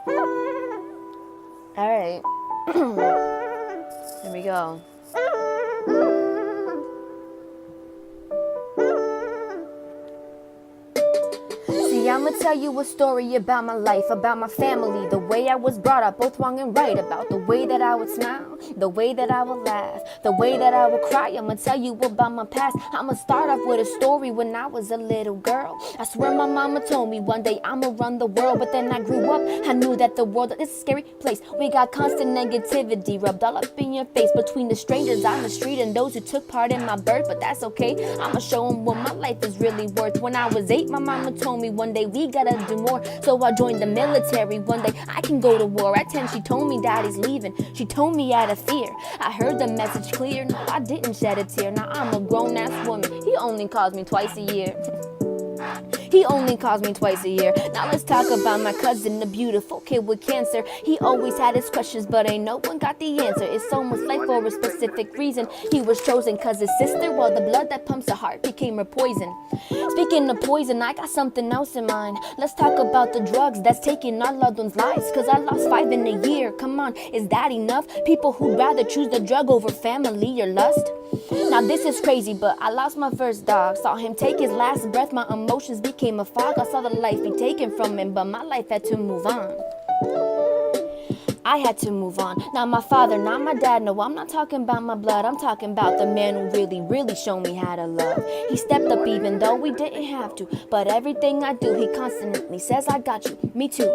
All right. Here we go. See, I'ma tell you a story about my life, about my family, the way I was brought up, both wrong and right, about the way that I would smile, the way that I would laugh, the way that I would cry. I'ma tell you about my past. I'ma start off with a story when I was a little girl. I swear my mama told me one day I'ma run the world, but then I grew up, I knew that the world is a scary place. We got constant negativity rubbed all up in your face between the strangers on the street and those who took part in my birth, but that's okay. I'ma show them what my life is really worth. When I was 8, my mama told me one day we gotta do more, so I joined the military. One day I can go to war. At 10 she told me daddy's leaving. She told me out of fear. I heard the message clear. No, I didn't shed a tear. Now I'm a grown-ass woman. He only calls me twice a year. He only calls me twice a year. Now let's talk about my cousin, the beautiful kid with cancer. He always had his questions, but ain't no one got the answer. It's almost like for a specific reason he was chosen, cause his sister, well, the blood that pumps the heart became her poison. Speaking of poison, I got something else in mind. Let's talk about the drugs that's taking our loved ones' lives, cause I lost 5 in a year. Come on, is that enough? People who'd rather choose the drug over family or lust. Now this is crazy, but I lost my first dog. Saw him take his last breath, my emotions became a fog. I saw the life be taken from him, but my life had to move on. I had to move on. Now my father, not my dad, no, I'm not talking about my blood. I'm talking about the man who really showed me how to love. He stepped up even though we didn't have to, but everything I do, he constantly says, I got you, me too.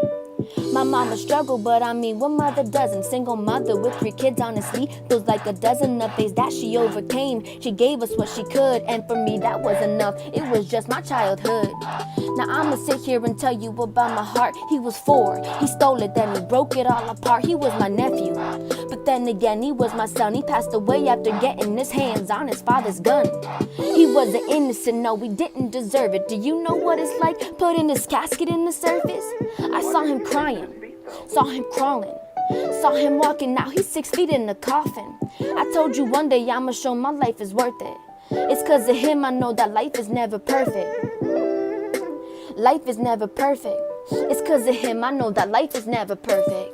My mama struggled, but I mean, what mother doesn't? Single mother with 3 kids, honestly, feels like a dozen of days that she overcame. She gave us what she could, and for me that was enough. It was just my childhood. Now I'ma sit here and tell you about my heart. He was 4, he stole it, then he broke it all apart. He was my nephew, but then again he was my son. He passed away after getting his hands on his father's gun. He wasn't innocent, no, he didn't deserve it. Do you know what it's like putting his casket in the surface? I saw him crying, saw him crawling, saw him walking out, he's 6 feet in the coffin. I told you one day I'ma show my life is worth it. It's cause of him I know that life is never perfect. Life is never perfect. It's cause of him I know that life is never perfect.